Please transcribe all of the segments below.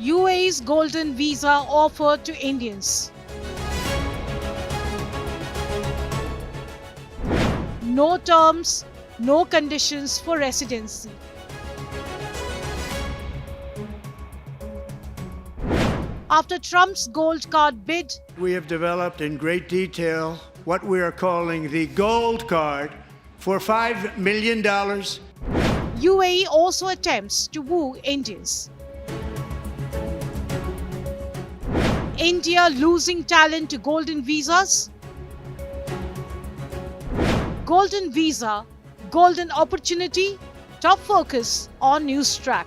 UAE's golden visa offered to Indians. No terms, no conditions for residency. After Trump's gold card bid, we have developed in great detail what we are calling the gold card for $5 million. UAE also attempts to woo Indians. India losing talent to golden visas? Golden visa, golden opportunity? Top focus on NewsTrack.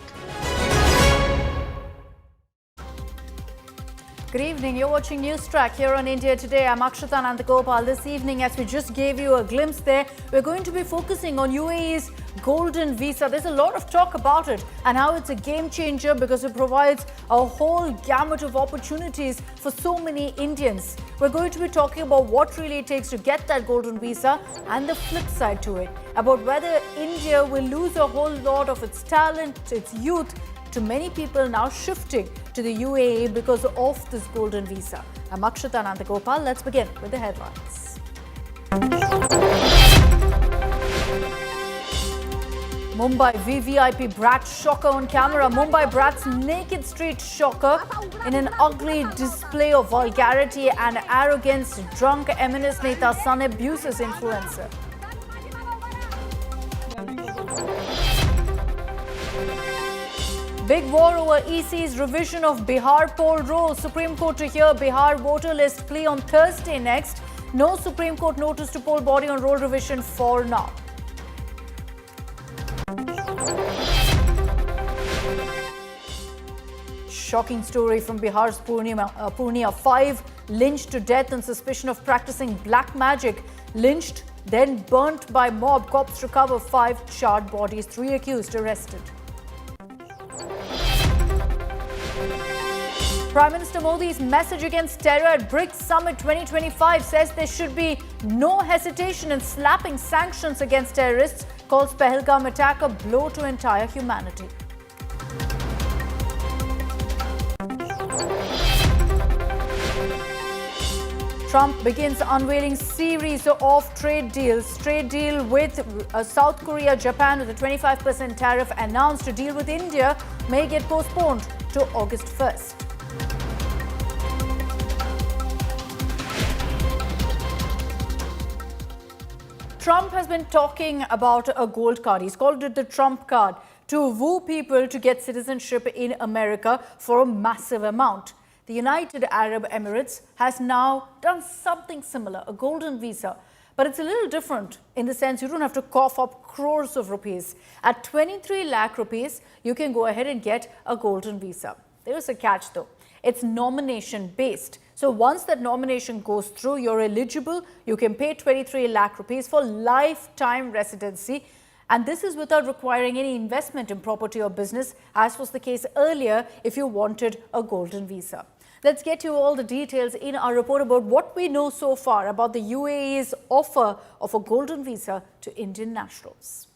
Good evening. You're watching NewsTrack here on India Today. I'm Akshita Nandagopal. This evening, as we just gave you a glimpse there, we're going to be focusing on UAE's golden visa. There's a lot of talk about it and how it's a game changer because it provides a whole gamut of opportunities for so many Indians. We're going to be talking about what really it takes to get that golden visa and the flip side to it, about whether India will lose a whole lot of its talent, its youth, to many people now shifting to the UAE because of this golden visa. I'm Akshita Nandagopal. Let's begin with the headlines. Mumbai VVIP brat shocker on camera. Mumbai brat's naked street shocker in an ugly display of vulgarity and arrogance. Drunk eminence Neta son abuses influencer. Big war over EC's revision of Bihar poll roll. Supreme Court to hear Bihar voter list plea on Thursday next. No Supreme Court notice to poll body on roll revision for now. Shocking story from Bihar's Purnia. 5 lynched to death on suspicion of practicing black magic. Lynched, then burnt by mob. Cops recover 5 charred bodies. 3 accused arrested. Prime Minister Modi's message against terror at BRICS Summit 2025 says there should be no hesitation in slapping sanctions against terrorists. Calls Pahalgam attack a blow to entire humanity. Trump begins unveiling series of trade deals. Trade deal with South Korea, Japan with a 25% tariff announced. A deal with India may get postponed to August 1st. Trump has been talking about a gold card. He's called it the Trump card to woo people to get citizenship in America for a massive amount. The United Arab Emirates has now done something similar, a golden visa. But it's a little different in the sense you don't have to cough up crores of rupees. At 23 lakh rupees, you can go ahead and get a golden visa. There is a catch though. It's nomination based. So once that nomination goes through, you're eligible. You can pay 23 lakh rupees for lifetime residency. And this is without requiring any investment in property or business, as was the case earlier if you wanted a golden visa. Let's get you all the details in our report about what we know so far about the UAE's offer of a golden visa to Indian nationals.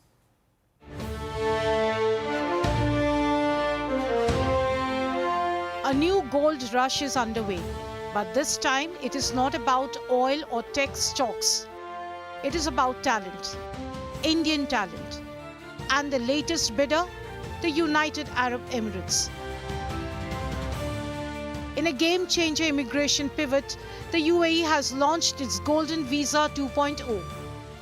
A new gold rush is underway, but this time it is not about oil or tech stocks. It is about talent, Indian talent, and the latest bidder, the United Arab Emirates. In a game-changer immigration pivot, the UAE has launched its Golden Visa 2.0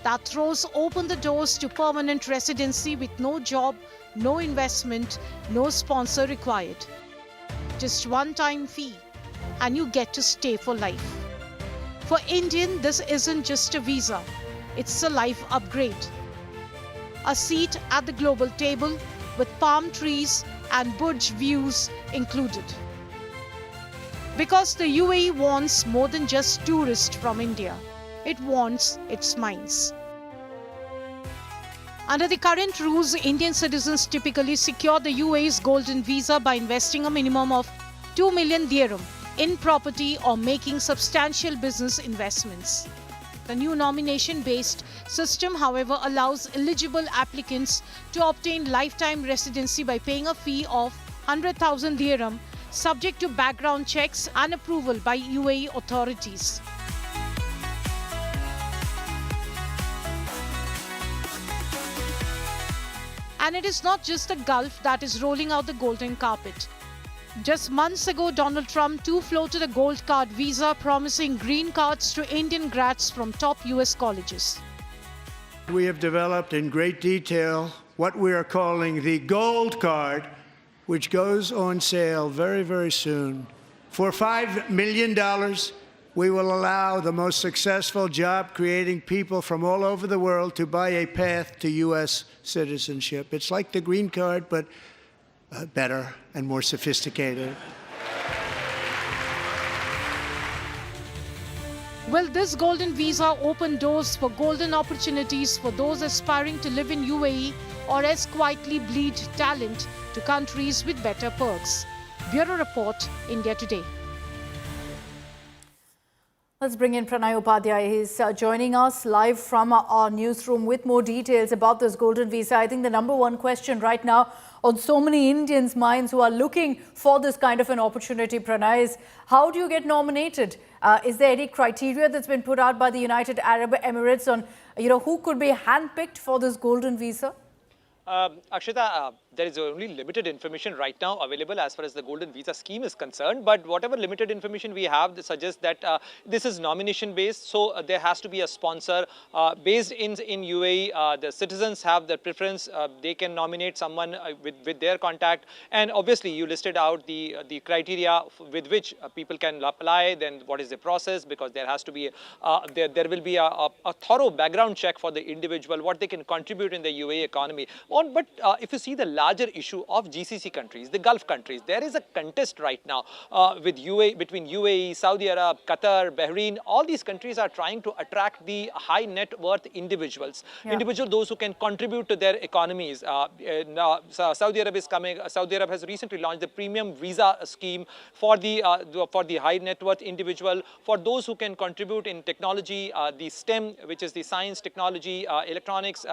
that throws open the doors to permanent residency with no job, no investment, no sponsor required. Just one-time fee, and you get to stay for life. For Indian, this isn't just a visa, it's a life upgrade. A seat at the global table with palm trees and Burj views included. Because the UAE wants more than just tourists from India, it wants its minds. Under the current rules, Indian citizens typically secure the UAE's golden visa by investing a minimum of 2 million dirham in property or making substantial business investments. The new nomination-based system, however, allows eligible applicants to obtain lifetime residency by paying a fee of 100,000 dirham, subject to background checks and approval by UAE authorities. And it is not just the Gulf that is rolling out the golden carpet. Just months ago, Donald Trump too floated a gold card visa, promising green cards to Indian grads from top US colleges. We have developed in great detail what we are calling the gold card, which goes on sale very, very soon. For $5 million, we will allow the most successful job-creating people from all over the world to buy a path to U.S. citizenship. It's like the green card, but better and more sophisticated. Will this golden visa open doors for golden opportunities for those aspiring to live in UAE, or else quietly bleed talent to countries with better perks? Bureau Report, India Today. Let's bring in Pranay Upadhyay. He's joining us live from our newsroom with more details about this golden visa. I think the number one question right now on so many Indians' minds who are looking for this kind of an opportunity, Pranay, is how do you get nominated? Is there any criteria that's been put out by the United Arab Emirates on, who could be handpicked for this golden visa? Akshita, there is only limited information right now available as far as the golden visa scheme is concerned, but whatever limited information we have suggests that this is nomination based, so there has to be a sponsor based in UAE. The citizens have the preference, they can nominate someone with their contact, and obviously you listed out the criteria with which people can apply. Then what is the process, because there has to be there will be a thorough background check for the individual, what they can contribute in the UAE economy. But if you see the larger issue of GCC countries, the Gulf countries, there is a contest right now between UAE, Saudi Arab, Qatar, Bahrain. All these countries are trying to attract the high net worth individuals, those who can contribute to their economies. Saudi Arab is coming. Saudi Arab has recently launched the premium visa scheme for the high net worth individual, for those who can contribute in technology, the STEM, which is the science, technology, electronics,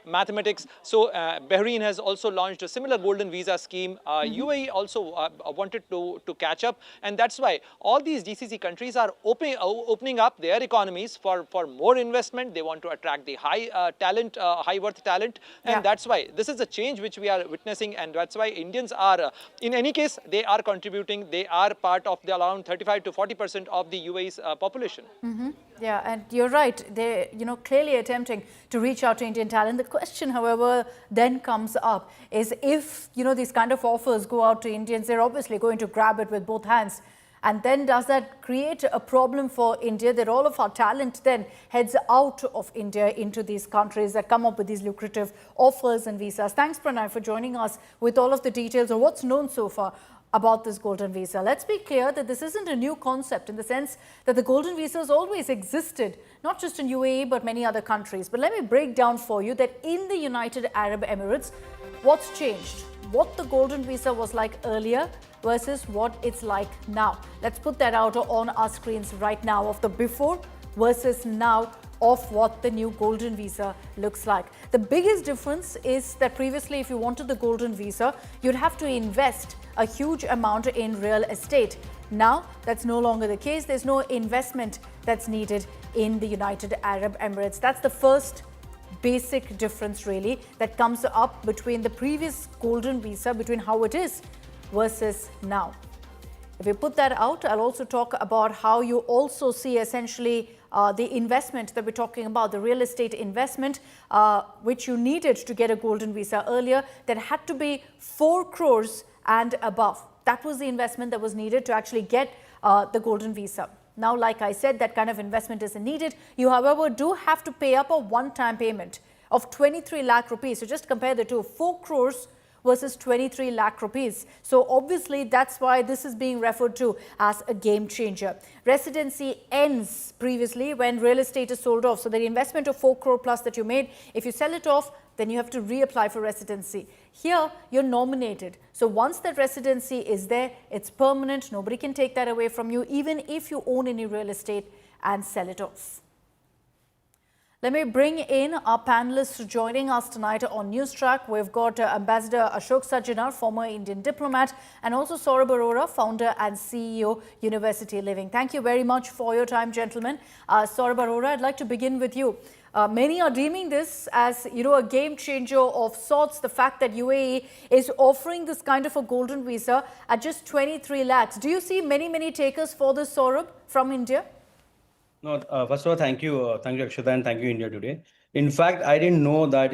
mathematics. So Bahrain has also launched a similar golden visa scheme. UAE also wanted to catch up, and that's why all these GCC countries are opening up their economies for more investment. They want to attract the high talent, high worth talent, and that's why this is a change which we are witnessing, and that's why Indians are, in any case, they are contributing. They are part of the around 35 to 40% of the UAE's population. Yeah, and you're right. They're clearly attempting to reach out to Indian talent. The question, however, then comes up is if these kind of offers go out to Indians, they're obviously going to grab it with both hands. And then does that create a problem for India that all of our talent then heads out of India into these countries that come up with these lucrative offers and visas? Thanks, Pranay, for joining us with all of the details of what's known so far about this golden visa. Let's be clear that this isn't a new concept in the sense that the golden visa has always existed, not just in UAE, but many other countries. But let me break down for you that in the United Arab Emirates, what's changed, what the golden visa was like earlier versus what it's like now. Let's put that out on our screens right now of the before versus now of what the new golden visa looks like. The biggest difference is that previously, if you wanted the golden visa, you'd have to invest a huge amount in real estate. Now, that's no longer the case. There's no investment that's needed in the United Arab Emirates. That's the first basic difference, really, that comes up between the previous golden visa, between how it is versus now. If we put that out, I'll also talk about how you also see essentially the investment that we're talking about, the real estate investment, which you needed to get a golden visa earlier, that had to be 4 crores and above. That was the investment that was needed to actually get the golden visa. Now, like I said, that kind of investment isn't needed. You, however, do have to pay up a one-time payment of 23 lakh rupees. So just compare the two, 4 crores versus 23 lakh rupees. So obviously that's why this is being referred to as a game changer. Residency ends previously when real estate is sold off. So the investment of 4 crore plus that you made, if you sell it off, then you have to reapply for residency. Here, you're nominated. So once that residency is there, it's permanent. Nobody can take that away from you, even if you own any real estate and sell it off. Let me bring in our panelists joining us tonight on NewsTrack. We've got Ambassador Ashok Sajjanar, former Indian diplomat, and also Saurabh Arora, founder and CEO, University Living. Thank you very much for your time, gentlemen. Saurabh Arora, I'd like to begin with you. Many are deeming this as, a game changer of sorts. The fact that UAE is offering this kind of a golden visa at just 23 lakhs. Do you see many takers for this, Saurabh, from India? No, first of all, thank you, Akshita, and thank you, India Today. In fact, I didn't know that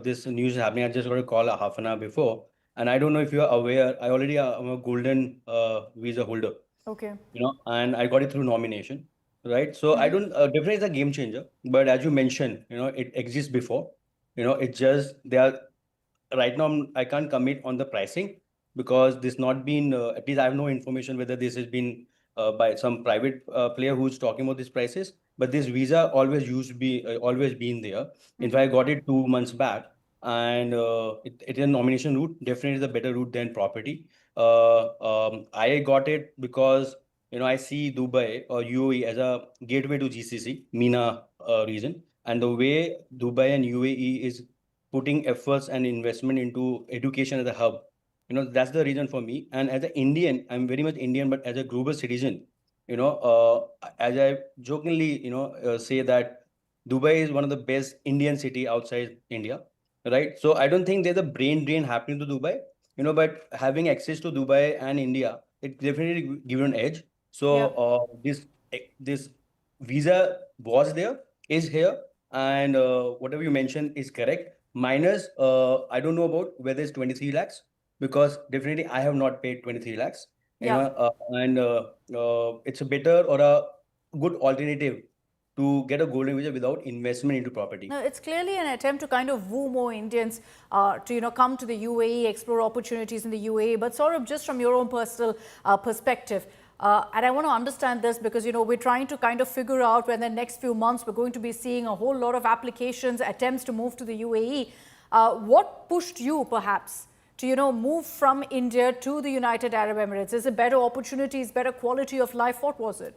this news is happening. I just got a call a half an hour before, and I don't know if you are aware. I already am a golden visa holder. Okay. And I got it through nomination, right? So I don't definitely it's a game changer. But as you mentioned, it exists before. It's just they are right now. I can't commit on the pricing because this not been at least I have no information whether this has been by some private player who's talking about these prices. But this visa always used to be always been there. In fact, I got it 2 months back, and it is a nomination route. Definitely the better route than property. I got it because I see Dubai or UAE as a gateway to GCC, MENA region, and the way Dubai and UAE is putting efforts and investment into education as a hub. That's the reason for me. And as an Indian, I'm very much Indian, but as a global citizen, as I jokingly, say that Dubai is one of the best Indian city outside India, right? So I don't think there's a brain drain happening to Dubai, but having access to Dubai and India, it definitely give you an edge. So this visa was there, is here, and whatever you mentioned is correct. Minus, I don't know about whether it's 23 lakhs because definitely I have not paid 23 lakhs. And it's a better or a good alternative to get a golden visa without investment into property. No, it's clearly an attempt to kind of woo more Indians to come to the UAE, explore opportunities in the UAE. But sort of just from your own personal perspective, and I want to understand this because we're trying to kind of figure out when the next few months we're going to be seeing a whole lot of applications, attempts to move to the UAE. What pushed you perhaps to move from India to the United Arab Emirates? Is it better opportunities, better quality of life? What was it?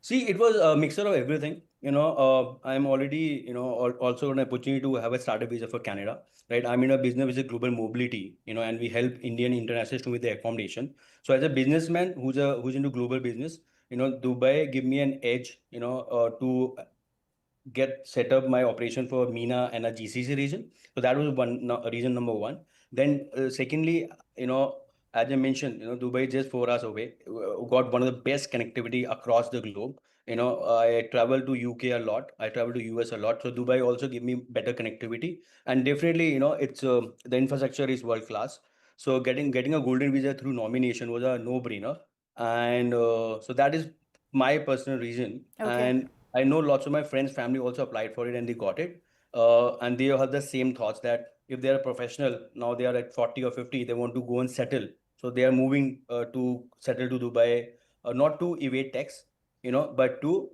See, it was a mixture of everything. I'm already, also an opportunity to have a startup visa for Canada, right? I'm in a business which is global mobility, and we help Indian international students with their accommodation. So as a businessman who's into global business, Dubai give me an edge, to get set up my operation for MENA and a GCC region. So that was reason number one. Then secondly, as I mentioned, Dubai is just 4 hours away. Got one of the best connectivity across the globe. I travel to UK a lot. I travel to US a lot. So Dubai also give me better connectivity. And definitely, it's the infrastructure is world class. So getting a golden visa through nomination was a no-brainer. And so that is my personal reason. Okay. And I know lots of my friends' family also applied for it and they got it. And they have the same thoughts that if they are a professional, now they are at 40 or 50, they want to go and settle. So they are moving to settle to Dubai, not to evade tax, but to,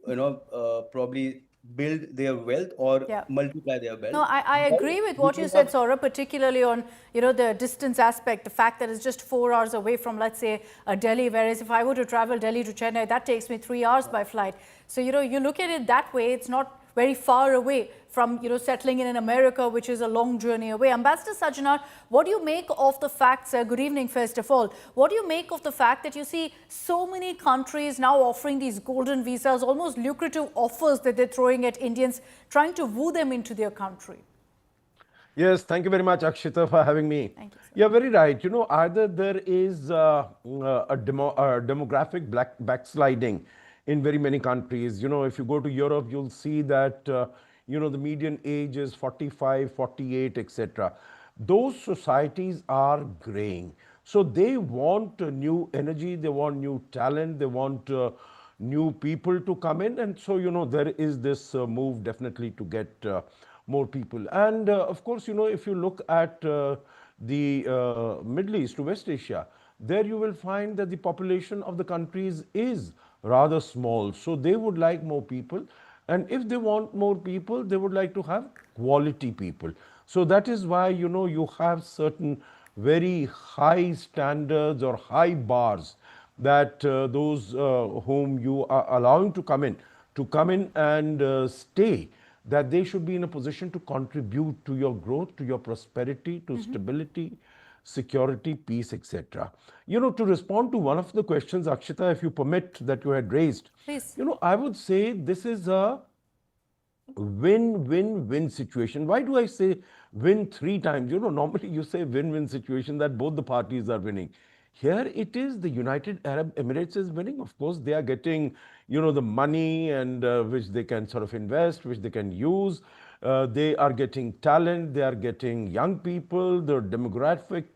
probably build their wealth or multiply their wealth. No, I agree with what you said, Saurabh, particularly on, the distance aspect, the fact that it's just 4 hours away from, let's say, Delhi, whereas if I were to travel Delhi to Chennai, that takes me 3 hours by flight. So, you look at it that way, it's not very far away from, settling in America, which is a long journey away. Ambassador Sajjanar, what do you make of the fact, sir, good evening, first of all, what do you make of the fact that you see so many countries now offering these golden visas, almost lucrative offers that they're throwing at Indians, trying to woo them into their country? Yes, thank you very much, Akshita, for having me. Thank you, sir. You're very right. Either there is a demographic backsliding in very many countries. If you go to Europe, you'll see that, the median age is 45, 48, etc. Those societies are graying. So they want new energy, they want new talent, they want new people to come in. And so, there is this move definitely to get more people. And of course, if you look at the Middle East to West Asia, there you will find that the population of the countries is rather small. So they would like more people. And if they want more people, they would like to have quality people. So that is why, you have certain very high standards or high bars that those whom you are allowing to come in and stay that they should be in a position to contribute to your growth, to your prosperity, to stability, security, peace, etc. To respond to one of the questions, Akshita, if you permit, that you had raised, Please. I would say this is a win-win-win situation. Why do I say win three times? Normally you say win-win situation, that both the parties are winning. Here it is the United Arab Emirates is winning. Of course, they are getting, the money and which they can sort of invest, which they can use. They are getting talent, they are getting young people, the demographic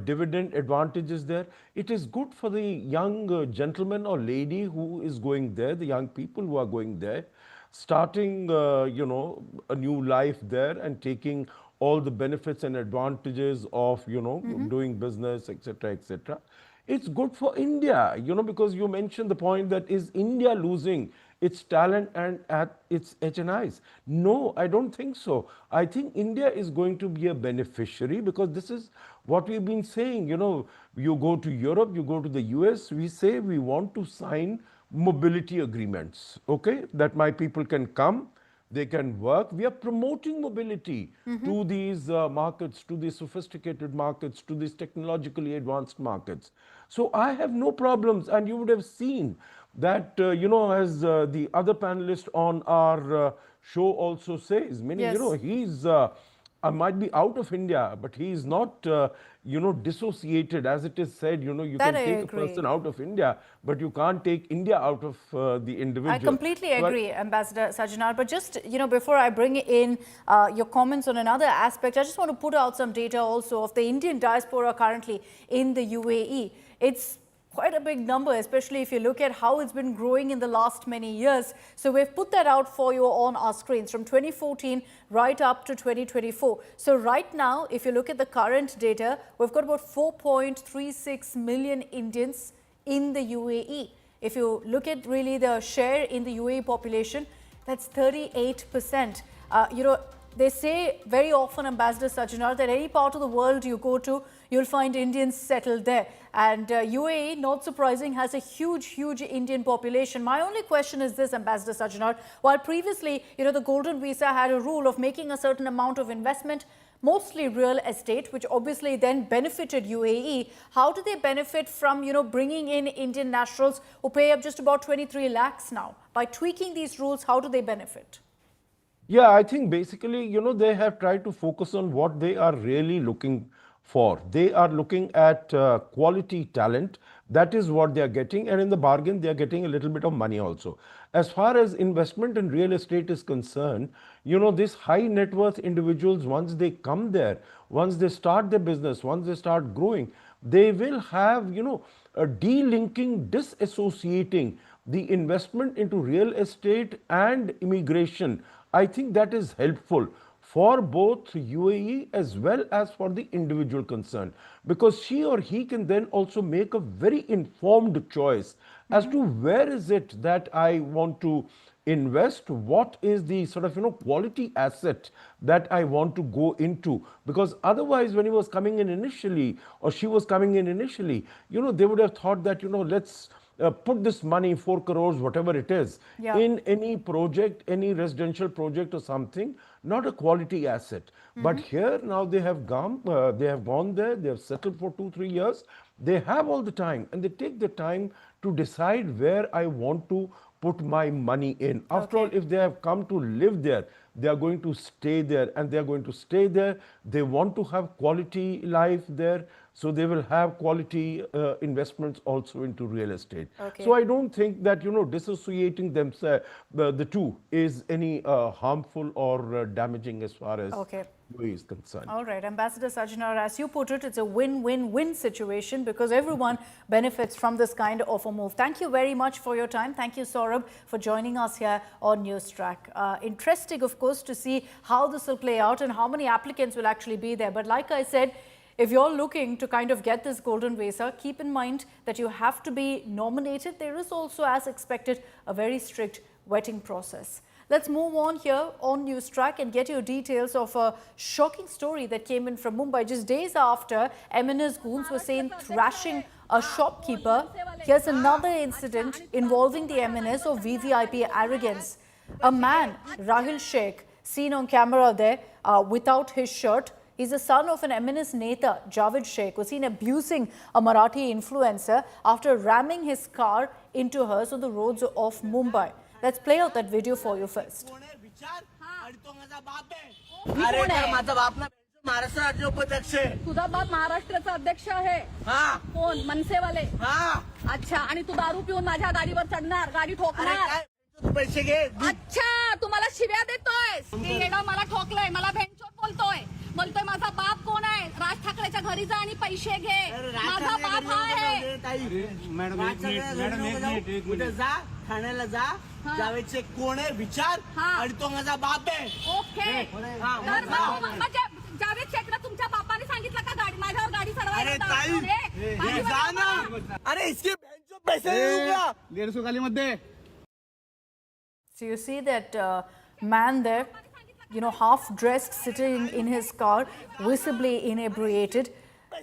dividend advantage is there. It is good for the young gentleman or lady who is going there, the young people who are going there, starting, a new life there and taking all the benefits and advantages of, doing business, etc., etc. It's good for India, because you mentioned the point that is India losing its talent and at its HNIs? No, I don't think so. I think India is going to be a beneficiary, because this is what we've been saying. You go to Europe, you go to the US, we say we want to sign mobility agreements, okay, that my people can come, they can work. We are promoting mobility to these markets, to these sophisticated markets, to these technologically advanced markets. So I have no problems. And you would have seen that, as the other panelist on our show also says, meaning, Yes. he's might be out of India, but he is not, dissociated. As it is said, you That can I take agree. a person out of India, but you can't take India out of the individual. I completely So agree, Ambassador Sajjanar. But just, before I bring in your comments on another aspect, I just want to put out some data also of the Indian diaspora currently in the UAE. It's quite a big number, especially if you look at how it's been growing in the last many years. So we've put that out for you on our screens from 2014 right up to 2024. So right now, if you look at the current data, we've got about 4.36 million Indians in the UAE. If you look at really the share in the UAE population, that's 38%. They say very often, Ambassador Sajjanar, that any part of the world you go to, you'll find Indians settled there. And UAE, not surprising, has a huge Indian population. My only question is this, Ambassador Sajjanar, while previously, the Golden Visa had a rule of making a certain amount of investment, mostly real estate, which obviously then benefited UAE. How do they benefit from, bringing in Indian nationals who pay up just about 23 lakhs now? By tweaking these rules, how do they benefit? Yeah, I think basically, they have tried to focus on what they are really looking for. They are looking at quality talent. That is what they are getting. And in the bargain, they are getting a little bit of money also. As far as investment in real estate is concerned, these high net worth individuals, once they come there, once they start their business, once they start growing, they will have, a delinking, disassociating the investment into real estate and immigration. I think that is helpful for both UAE as well as for the individual concerned, because she or he can then also make a very informed choice as to where is it that I want to invest, what is the sort of quality asset that I want to go into. Because otherwise, when he was coming in initially, or she was coming in initially, they would have thought that let's put this money, 4 crores, whatever it is, in any project, any residential project or something, not a quality asset. But here now they have gone there, they have settled for 2-3 years. They have all the time, and they take the time to decide where I want to put my money in. After all, if they have come to live there, they are going to stay there, and they are going to stay there. They want to have quality life there. So they will have quality investments also into real estate. So I don't think that, dissociating themselves, the two is any harmful or damaging as far as UAE is concerned. All right, Ambassador Sajjanar, as you put it, it's a win-win-win situation because everyone benefits from this kind of a move. Thank you very much for your time. Thank you, Saurabh, for joining us here on NewsTrack. Interesting, of course, to see how this will play out and how many applicants will actually be there. But like I said, if you're looking to kind of get this golden visa, keep in mind that you have to be nominated. There is also, as expected, a very strict vetting process. Let's move on here on NewsTrack and get your details of a shocking story that came in from Mumbai just days after M&S goons were seen thrashing a shopkeeper. Here's another incident involving the M&S of VVIP arrogance. A man, Rahul Sheikh, seen on camera there without his shirt. He's the son of an eminent Neta, Javed Sheikh, was seen abusing a Marathi influencer after ramming his car into hers on the roads of Mumbai. Let's play out that video for you first. Maharashtra राज्य उपाध्यक्ष तुझा बाप महाराष्ट्राचा अध्यक्ष आहे हा कोण मनसेवाले हा अच्छा आणि तू दारू पिऊन माझ्या गाडीवर चढणार गाडी ठोकणार तू पैसे घे अच्छा तुम्हाला शिव्या देतोय ते येणं मला ठोकलंय मला भेंचोद बोलतोय माझा बाप कोण आहे राज ठाकरेच्या घरी जा आणि पैसे घे माझा बाप हा आहे मॅडम उद्या जा ठाण्याला जा जावेदचे कोण आहे विचार आणि तो माझा बाप आहे ओके तर म्हणजे जावेद शेखला तुमच्या बापाने सांगितलं का गाडी माझ्यावर गाडी चढवायला जा ना अरे इसके भेंचोद पैसे देऊंगा 150 गाली मध्ये. So you see that man there, you know, half dressed, sitting in his car, visibly inebriated.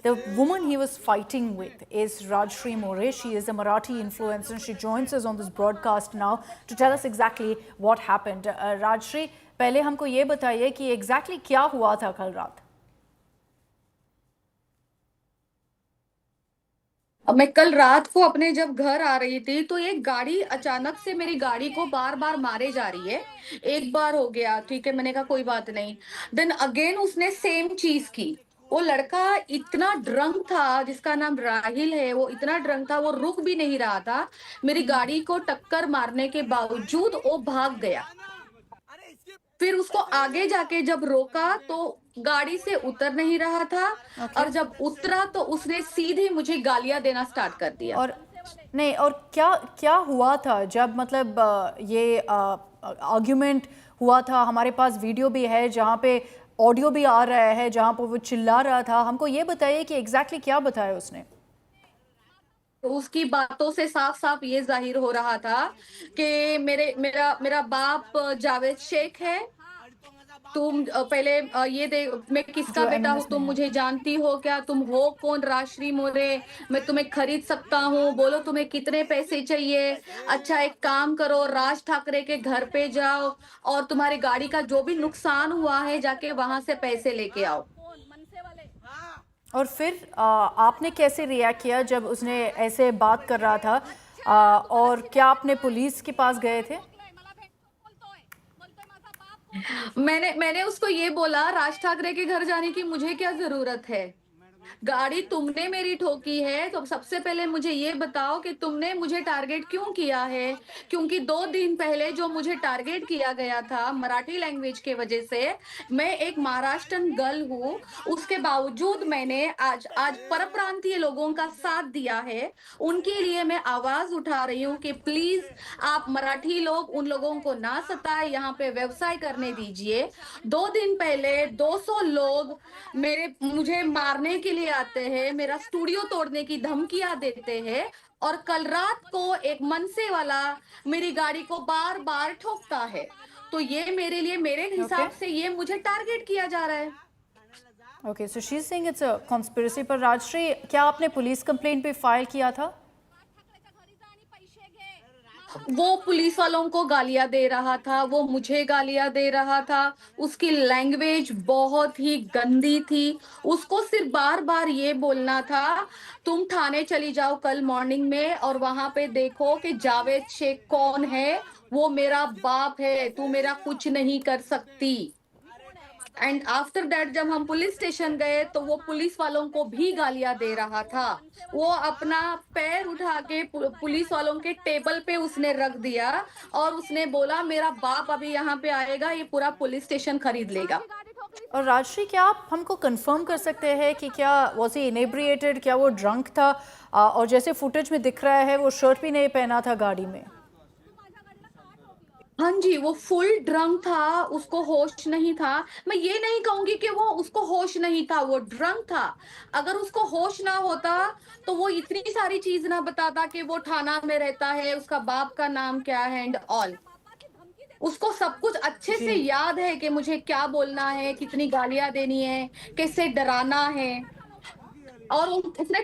The woman he was fighting with is Rajshri More. She is a Marathi influencer. She joins us on this broadcast now to tell us exactly what happened. Rajshri, पहले हमको ये बताइए कि exactly क्या हुआ था कल रात? मैं कल रात को अपने जब घर आ रही थी तो एक गाड़ी अचानक से मेरी गाड़ी को बार बार मारे जा रही है. एक बार हो गया, ठीक है, मैंने कहा कोई बात नहीं. देन अगेन उसने सेम चीज की. वो लड़का इतना ड्रंक था, जिसका नाम राहिल है, वो इतना ड्रंक था, वो रुक भी नहीं रहा था. मेरी गाड़ी को टक्कर मारने के बावजूद वो भाग गया. फिर उसको आगे जाके जब रोका तो गाड़ी से उतर नहीं रहा था. और जब उतरा तो उसने सीधे मुझे गालियां देना स्टार्ट कर दिया. और नहीं, और क्या क्या हुआ था जब मतलब ये आर्ग्यूमेंट हुआ था? हमारे पास वीडियो भी है जहाँ पे ऑडियो भी आ रहा है जहाँ पर वो चिल्ला रहा था. हमको ये बताइए कि एग्जैक्टली क्या बताया उसने. तो उसकी बातों से साफ साफ ये जाहिर हो रहा था कि मेरा बाप जावेद शेख है. तुम पहले ये दे, मैं किसका बेटा हूँ, तुम मुझे जानती हो क्या, तुम हो कौन राजश्री मोरे, मैं तुम्हें खरीद सकता हूँ, बोलो तुम्हें कितने पैसे चाहिए. अच्छा एक काम करो, राज ठाकरे के घर पे जाओ और तुम्हारी गाड़ी का जो भी नुकसान हुआ है जाके वहां से पैसे लेके आओ. और फिर आपने कैसे रिएक्ट किया जब उसने ऐसे बात कर रहा था? और क्या आपने पुलिस के पास गए थे? मैंने उसको ये बोला, राज ठाकरे के घर जाने की मुझे क्या जरूरत है. गाड़ी तुमने मेरी ठोकी है तो सबसे पहले मुझे ये बताओ कि तुमने मुझे टारगेट क्यों किया है. क्योंकि 2 दिन पहले जो मुझे टारगेट किया गया था मराठी लैंग्वेज के वजह से, मैं एक महाराष्ट्रन गर्ल हूँ, उसके बावजूद मैंने आज परप्रांतीय लोगों का साथ दिया है. उनके लिए मैं आवाज उठा रही हूँ कि प्लीज आप मराठी लोग उन लोगों को ना सताए, यहाँ पे व्यवसाय करने दीजिए. 2 दिन पहले 200 लोग मुझे मारने के लिए आते हैं, मेरा स्टूडियो तोड़ने की धमकियां देते हैं. और कल रात को एक मनसे वाला मेरी गाड़ी को बार बार ठोकता है. तो ये मेरे लिए, मेरे हिसाब से ये मुझे टारगेट किया जा रहा है. Okay, so she is saying it's a conspiracy. पर राजश्री, क्या आपने पुलिस कंप्लेंट भी फाइल किया था? वो पुलिस वालों को गालियां दे रहा था, वो मुझे गालियां दे रहा था. उसकी लैंग्वेज बहुत ही गंदी थी. उसको सिर्फ बार बार ये बोलना था, तुम थाने चली जाओ कल मॉर्निंग में और वहां पे देखो कि जावेद शेख कौन है, वो मेरा बाप है, तू मेरा कुछ नहीं कर सकती. एंड आफ्टर दैट जब हम पुलिस स्टेशन गए तो वो पुलिस वालों को भी गालियां दे रहा था. वो अपना पैर उठा के पुलिस वालों के टेबल पे उसने रख दिया और उसने बोला मेरा बाप अभी यहाँ पे आएगा, ये पूरा पुलिस स्टेशन खरीद लेगा. और राजश्री, क्या आप हमको कंफर्म कर सकते हैं कि क्या वॉज ही इनेब्रिएटेड, क्या वो ड्रंक था? और जैसे फुटेज में दिख रहा है वो शर्ट भी नहीं पहना था गाड़ी में. हाँ जी, वो फुल ड्रंक था, उसको होश नहीं था. मैं ये नहीं कहूंगी कि वो उसको होश नहीं था, वो ड्रंक था. अगर उसको होश ना होता तो वो इतनी सारी चीज ना बताता कि वो थाना में रहता है, उसका बाप का नाम क्या है एंड ऑल. उसको सब कुछ अच्छे से याद है कि मुझे क्या बोलना है, कितनी गालियां देनी है, कैसे डराना है. और उसने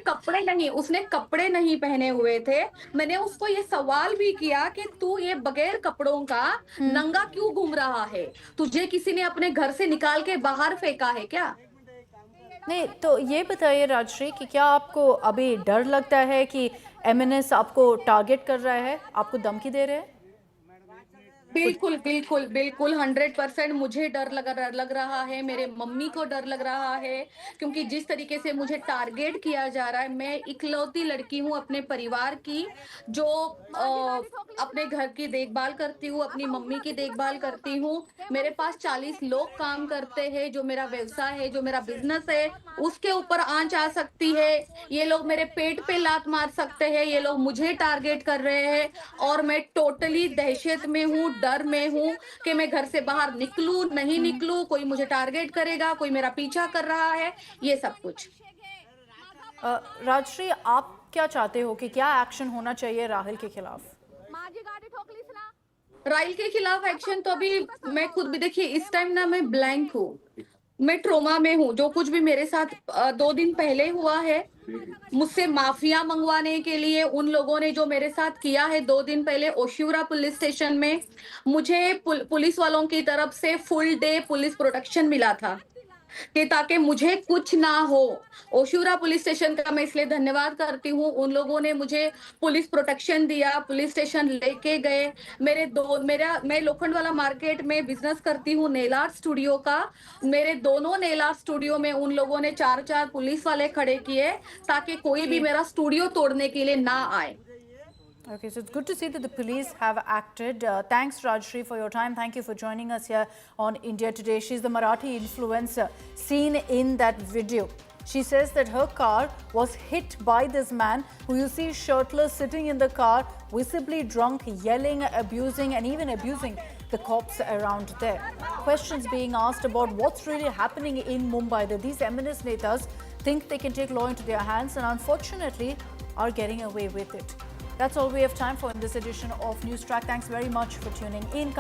कपड़े नहीं पहने हुए थे। मैंने उसको ये सवाल भी किया कि तू ये बगैर कपड़ों का नंगा क्यों घूम रहा है? तुझे किसी ने अपने घर से निकाल के बाहर फेंका है क्या? नहीं, तो ये बताइए राजश्री कि क्या आपको अभी डर लगता है कि एमएनएस आपको टारगेट कर रहा है, आपको धमकी दे रहे हैं? बिल्कुल बिल्कुल बिल्कुल 100% मुझे डर लग रहा है, मेरे मम्मी को डर लग रहा है, क्योंकि जिस तरीके से मुझे टारगेट किया जा रहा है। मैं इकलौती लड़की हूँ अपने परिवार की, जो अपने घर की देखभाल करती हूँ, अपनी मम्मी की देखभाल करती हूँ। मेरे पास 40 लोग काम करते हैं। जो मेरा व्यवसाय है, जो मेरा बिजनेस है, उसके ऊपर आंच आ सकती है। ये लोग मेरे पेट पे लात मार सकते हैं, ये लोग मुझे टारगेट कर रहे हैं, और मैं टोटली दहशत में हूँ, डर में हूँ कि मैं घर से बाहर निकलूं नहीं निकलूं, कोई मुझे टारगेट करेगा, कोई मेरा पीछा कर रहा है, ये सब कुछ। राजश्री, आप क्या चाहते हो कि क्या एक्शन होना चाहिए राहुल के खिलाफ? राहुल के खिलाफ एक्शन तो अभी मैं खुद भी, देखिए इस टाइम ना मैं ब्लैंक हूँ, मैं ट्रोमा में हूँ। जो कुछ भी मेरे साथ 2 दिन पहले हुआ है, मुझसे माफिया मंगवाने के लिए उन लोगों ने जो मेरे साथ किया है 2 दिन पहले ओशिवरा पुलिस स्टेशन में, मुझे पुलिस वालों की तरफ से फुल डे पुलिस प्रोटेक्शन मिला था कि ताकि मुझे कुछ ना हो। ओशिवरा पुलिस स्टेशन का मैं इसलिए धन्यवाद करती हूँ, उन लोगों ने मुझे पुलिस प्रोटेक्शन दिया, पुलिस स्टेशन लेके गए। मैं लोखंडवाला मार्केट में बिजनेस करती हूँ नेल आर्ट स्टूडियो का। मेरे दोनों नेल आर्ट स्टूडियो में उन लोगों ने 4 पुलिस वाले खड़े किए ताकि कोई भी मेरा स्टूडियो तोड़ने के लिए ना आए। Okay, so it's good to see that the police have acted. Thanks, Rajshri, for your time. Thank you for joining us here on India Today. She's the Marathi influencer seen in that video. She says that her car was hit by this man who you see shirtless sitting in the car, visibly drunk, yelling, abusing and even abusing the cops around there. Questions being asked about what's really happening in Mumbai, that these eminent netas think they can take law into their hands and unfortunately are getting away with it. That's all we have time for in this edition of NewsTrack. Thanks very much for tuning in.